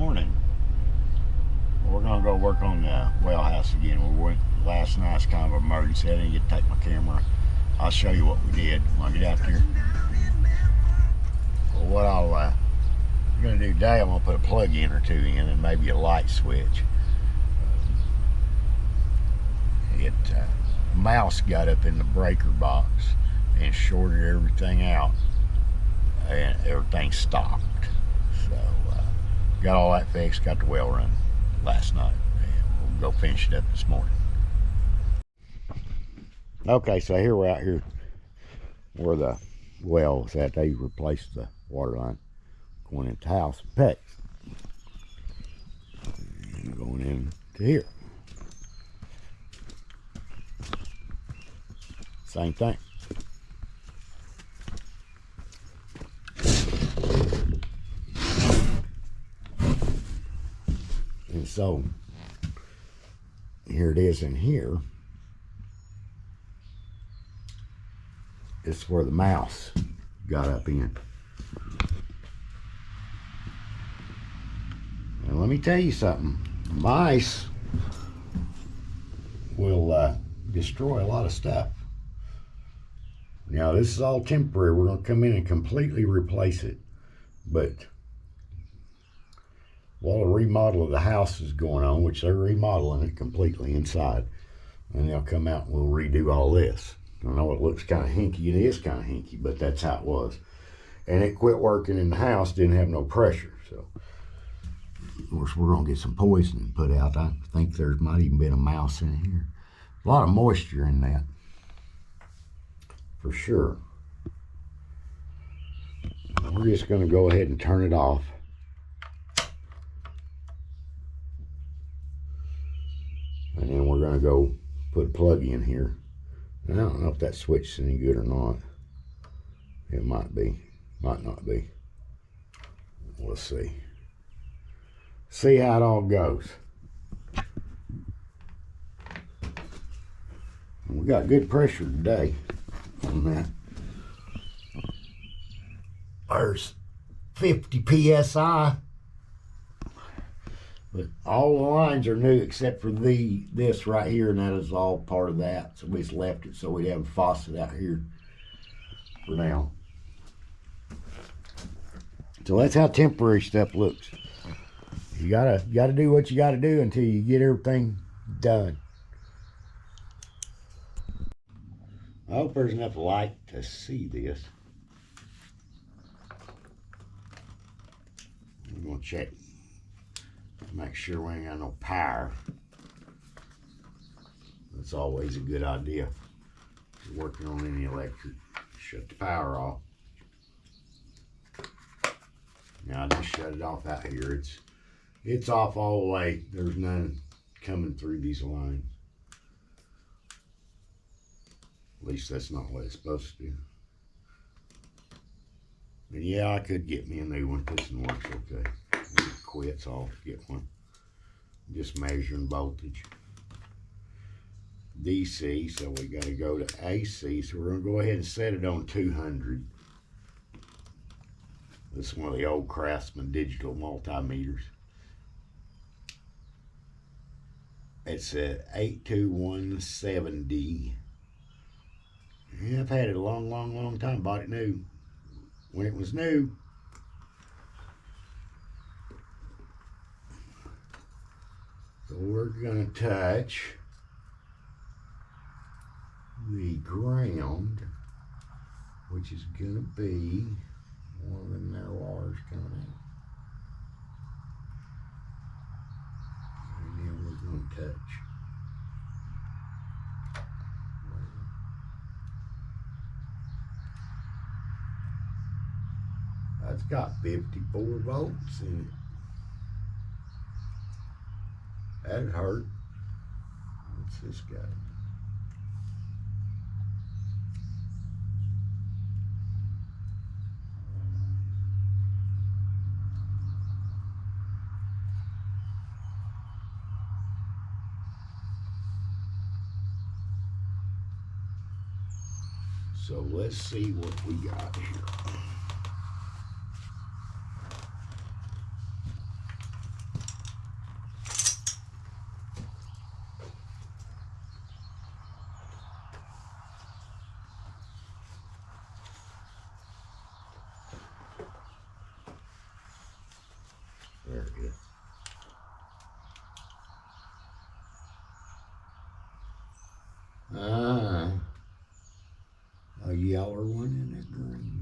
morning. We're gonna go work on the well house again. We went last night's kind of an emergency. I didn't get to take my camera. I'll show you what we did when I get out there. Well, what I'm gonna do today, I'm gonna put a plug in or two in and maybe a light switch. Mouse got up in the breaker box and shorted everything out, and everything stopped. So got all that fixed, got the well running last night, and we'll go finish it up this morning. Okay, so here we're out here where the well is at. They replaced the water line going into the house. Pets and going into here. Same thing. And so here it is in here. This is where the mouse got up in. And let me tell you something. Mice will destroy a lot of stuff. Now, this is all temporary. We're going to come in and completely replace it. But while a remodel of the house is going on, which they're remodeling it completely inside, and they'll come out and we'll redo all this. I know it looks kind of hinky. It is kind of hinky, but that's how it was. And it quit working in the house, didn't have no pressure. So, of course, we're going to get some poison put out. I think there might even been a mouse in here. A lot of moisture in that, for sure. We're just going to go ahead and turn it off. And then we're going to go put a plug in here. And I don't know if that switch is any good or not. It might be, might not be. We'll see. See how it all goes. And we got good pressure today on that. There's 50 psi. But all the lines are new except for this right here, and that is all part of that. So we just left it so we'd have a faucet out here for now. So that's how temporary stuff looks. You gotta do what you gotta do until you get everything done. I hope there's enough light to see this. I'm gonna check. Make sure we ain't got no power. That's always a good idea. If you're working on any electric, shut the power off. Now I just shut it off out here. It's off all the way. There's none coming through these lines. At least that's not what it's supposed to do. And yeah, I could get me a new one. This one works okay. Quits, I'll get one. Just measuring voltage. DC, so we got to go to AC, so we're going to go ahead and set it on 200. This is one of the old Craftsman digital multimeters. It's a 82170. Yeah, I've had it a long time. Bought it new when it was new. So we're going to touch the ground, which is going to be one of them there wires coming out. And then we're going to touch. That's got 54 volts in it. That'd hurt. What's this guy? So let's see what we got here. There it is. A yeller one and a green.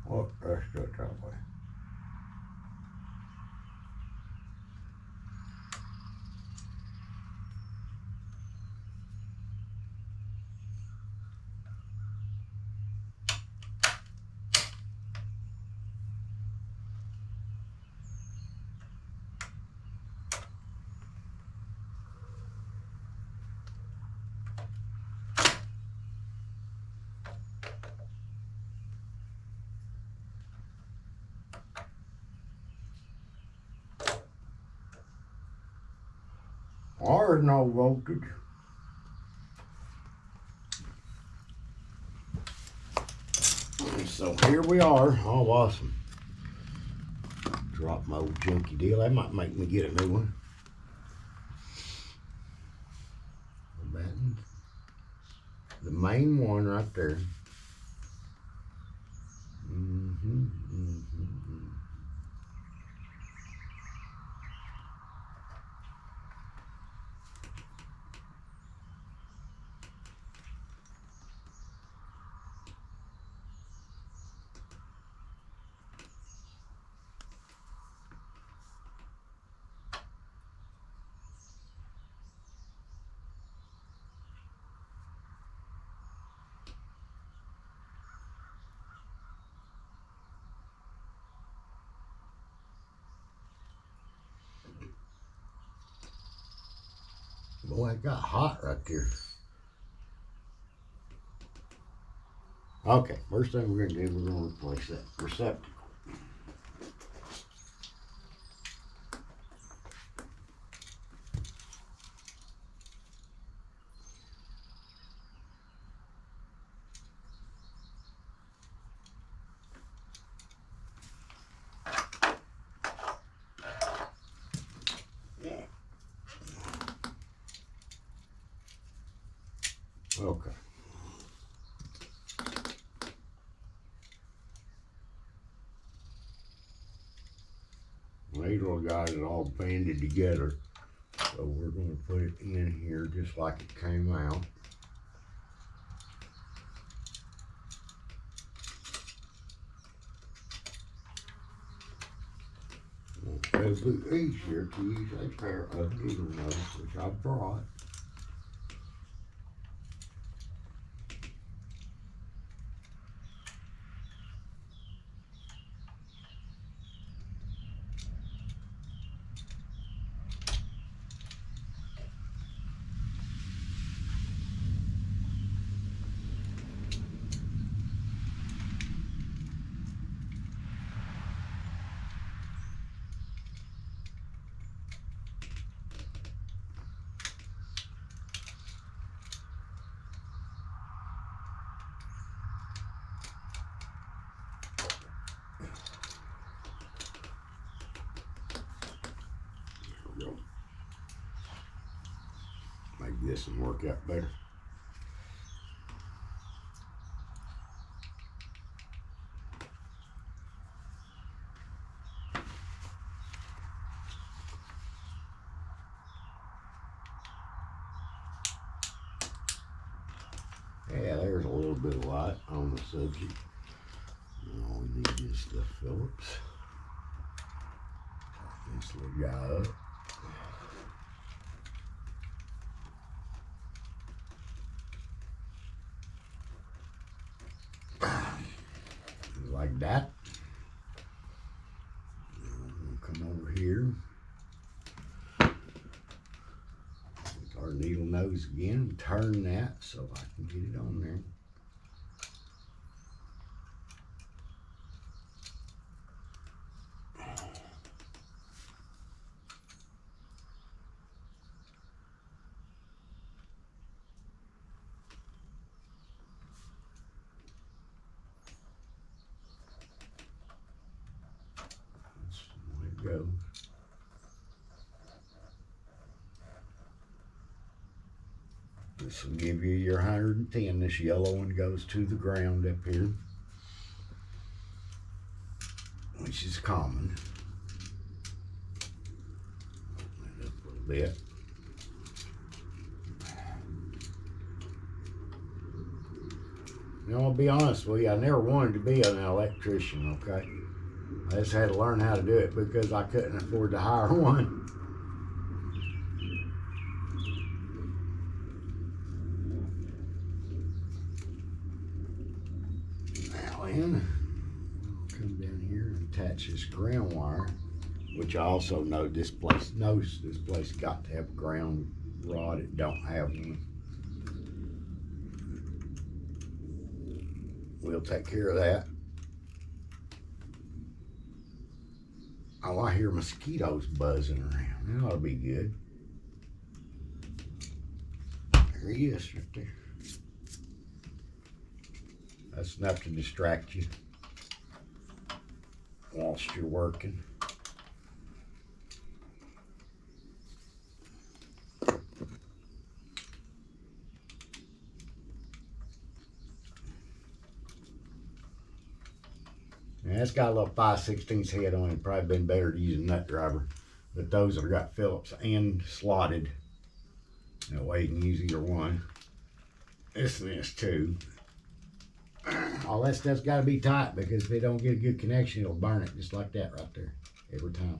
What rest of it that way? There's no voltage. So here we are. Oh, awesome. Drop my old junky deal. That might make me get a new one. The battens. The main one right there. Boy, it got hot right there. Okay, first thing we're gonna do, we're gonna replace that receptacle. Okay. Needle got it all banded together, so we're going to put it in here just like it came out. It'll be easier to use a pair of needle nose, which I brought. Maybe this will work out better. Yeah, there's a little bit of light on the subject. All we need is the Phillips. This little guy up. hose again and turn that so I can get it on there. That's the way it goes. This will give you your 110. This yellow one goes to the ground up here, which is common. Open it up a little bit. You know, I'll be honest with you, I never wanted to be an electrician, okay? I just had to learn how to do it because I couldn't afford to hire one. Now then, I'll come down here and attach this ground wire, which I also know this place got to have a ground rod. It don't have one. We'll take care of that. Oh, I hear mosquitoes buzzing around. That ought to be good. There he is right there. That's enough to distract you whilst you're working. Now, it's got a little 5/16 head on it. Probably been better to use a nut driver. But those have got Phillips and slotted. That way you can use either one. This and this too. All that stuff's got to be tight because if they don't get a good connection, it'll burn it just like that right there every time.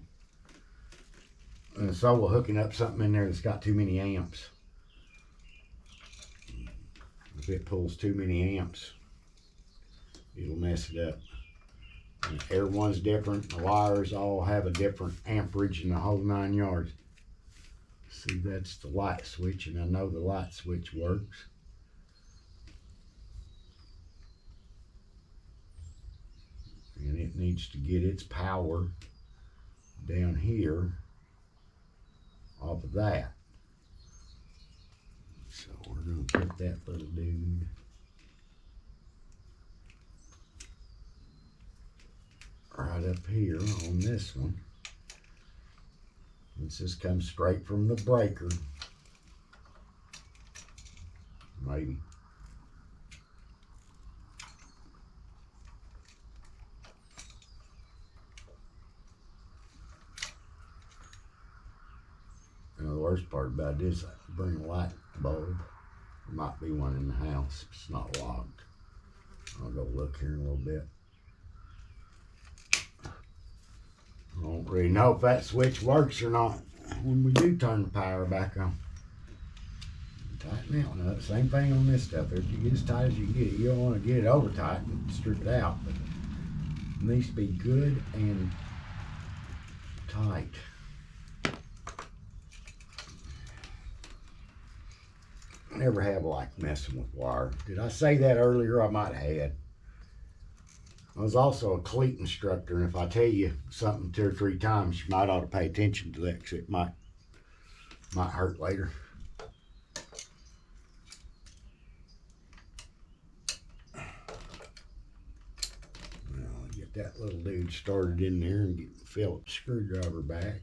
And so we're hooking up something in there that's got too many amps. If it pulls too many amps, it'll mess it up. And everyone's different. The wires all have a different amperage in the whole 9 yards. See, that's the light switch, and I know the light switch works. And it needs to get its power down here off of that. So we're going to put that little dude right up here on this one. This just comes straight from the breaker. Maybe. Now the worst part about this, I can bring a light bulb. There might be one in the house. It's not locked. I'll go look here in a little bit. I don't really know if that switch works or not when we do turn the power back on. Tighten that one up. Same thing on this stuff. If you get as tight as you can get it, you don't want to get it over tight and strip it out. But it needs to be good and tight. I never have liked messing with wire. Did I say that earlier? I might have. I was also a cleat instructor, and if I tell you something 2 or 3 times, you might ought to pay attention to that because it might hurt later. Now, I'll get that little dude started in there and get the Phillips screwdriver back.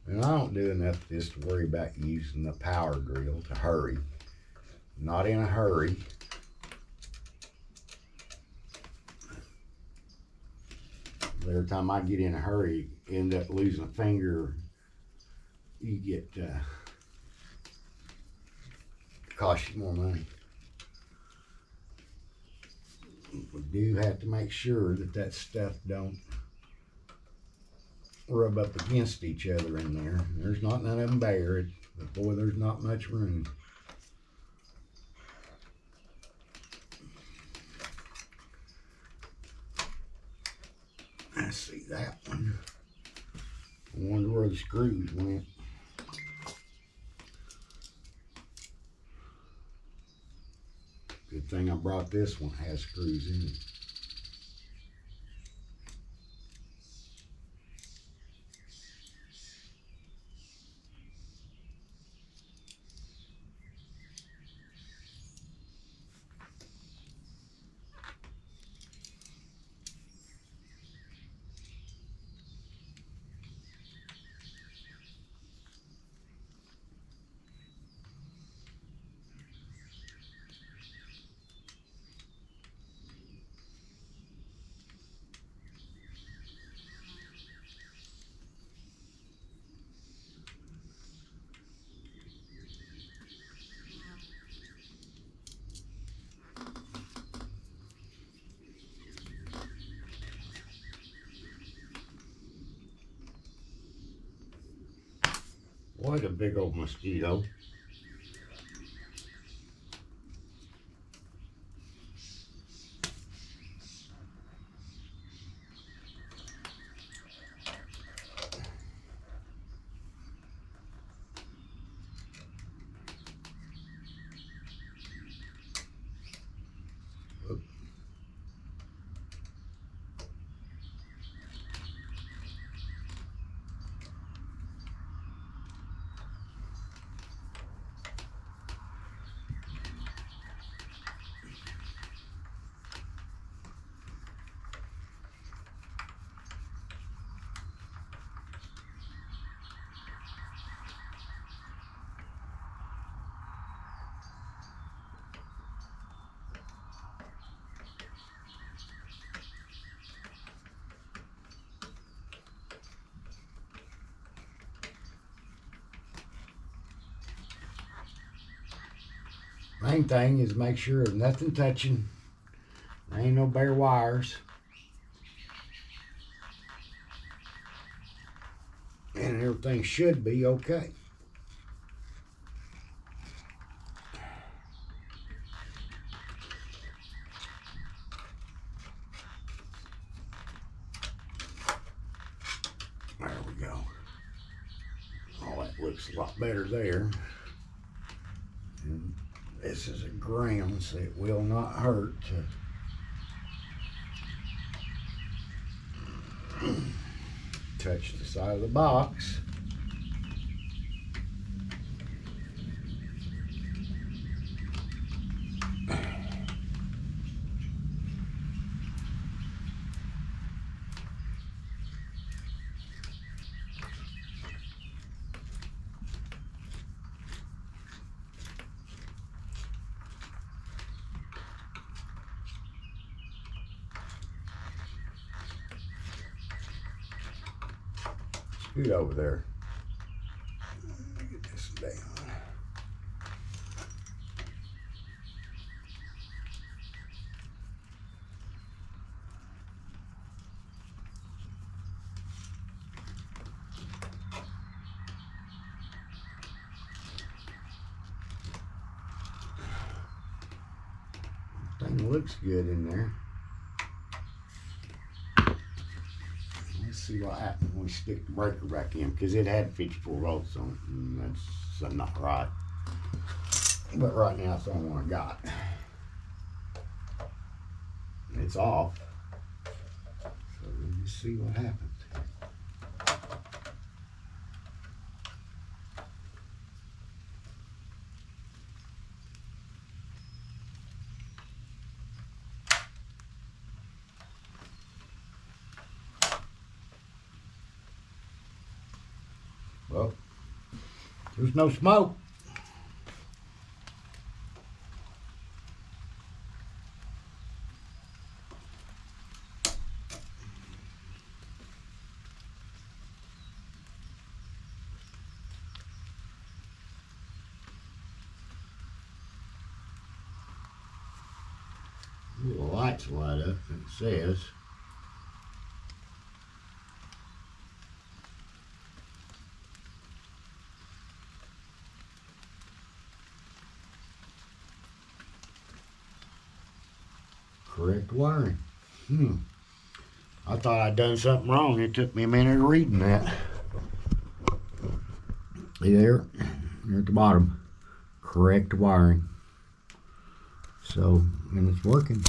And I don't do enough of this to worry about using the power drill to hurry. Not in a hurry. Every time I get in a hurry, end up losing a finger. You get cost you more money. We do have to make sure that that stuff don't rub up against each other in there. There's not none of them bare, but boy, there's not much room. I see that one. I wonder where the screws went. everything I brought this one has screws in it. What a big old mosquito. Main thing is make sure there's nothing touching. There ain't no bare wires. And everything should be okay. There we go. Oh, that looks a lot better there. And this is a ground, so it will not hurt to touch the side of the box. Scoot over there. Get this down. Thing looks good in there. Let's see what happens when we stick the breaker back in, because it had 54 volts on it, and that's not right. But right now it's the only one I got. It's off. So let me see what happens. Well, there's no smoke. The lights light up and it says correct wiring. I thought I'd done something wrong. It took me a minute reading that. There at the bottom, correct wiring. So, and it's working.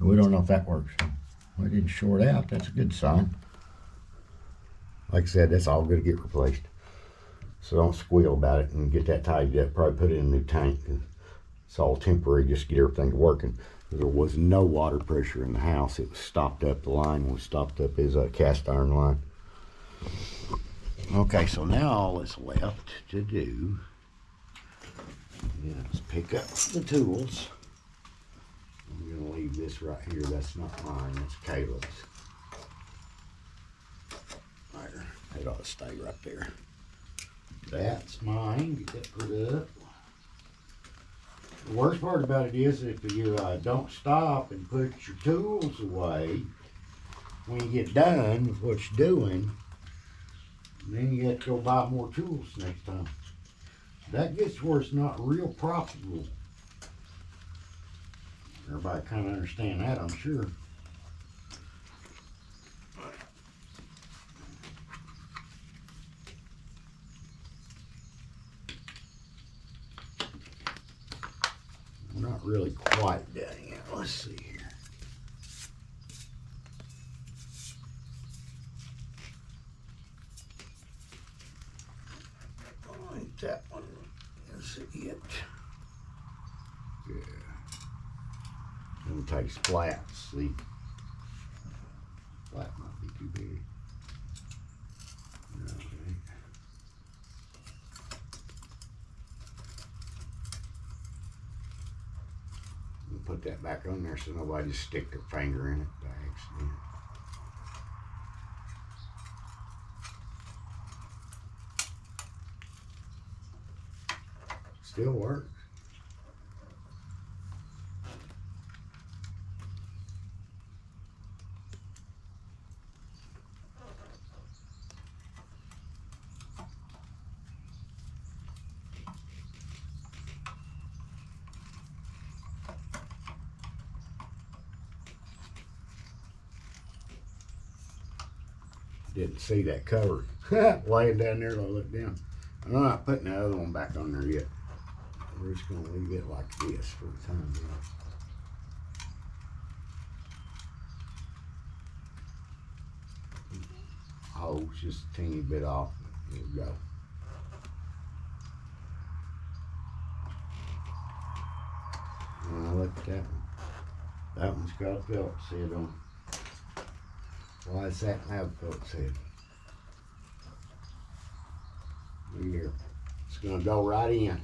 We don't know if that works. It didn't short out. That's a good sign. Like I said, that's all going to get replaced. So don't squeal about it and get that tidied up. Probably put it in a new tank. It's all temporary, just to get everything working. There was no water pressure in the house. It was stopped up. The line was stopped up his cast iron line. Okay, so now all that's left to do is pick up the tools. I'm going to leave this right here. That's not mine. That's Caleb's. There. It ought to stay right there. That's mine. Get that put up. The worst part about it is if you don't stop and put your tools away when you get done with what you're doing, then you have to go buy more tools next time. That gets where it's not real profitable. Everybody kind of understand that, I'm sure. We're not really quite done yet. Let's see here. I think that one is it. Yeah. Them takes flats, see? Flat might be too big. Okay. We'll put that back on there so nobody just stick their finger in it by accident. Still works. Didn't see that cover laying down there. I looked down. I'm not putting the other one back on there yet. We're just going to leave it like this for the time being. Oh, it's just a teeny bit off. There we go. Look at that one. That one's got a Phillips head on. Why does that have a Phillips head? Look here. It's going to go right in.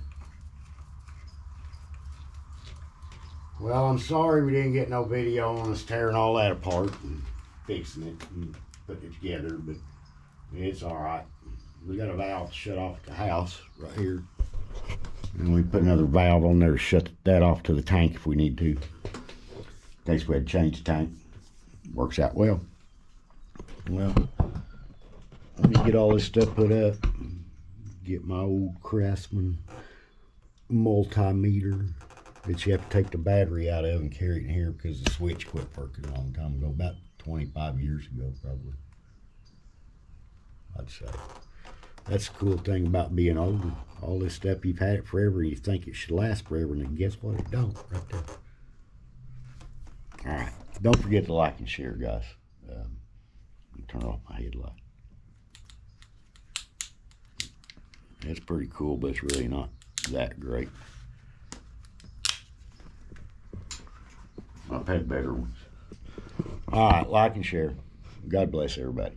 Well, I'm sorry we didn't get no video on us tearing all that apart and fixing it and putting it together, but it's all right. We got a valve to shut off at the house right here. And we put another valve on there to shut that off to the tank if we need to. In case we had to change the tank. Works out well. Well, let me get all this stuff put up. Get my old Craftsman multimeter that you have to take the battery out of and carry it in here because the switch quit working a long time ago, about 25 years ago probably, I'd say. That's the cool thing about being older. All this stuff, you've had it forever, you think it should last forever, and then guess what? It don't, right there. All right, don't forget to like and share, guys. Turn off my headlight. It's pretty cool, but it's really not that great. I've had better ones. All right, like and share. God bless everybody.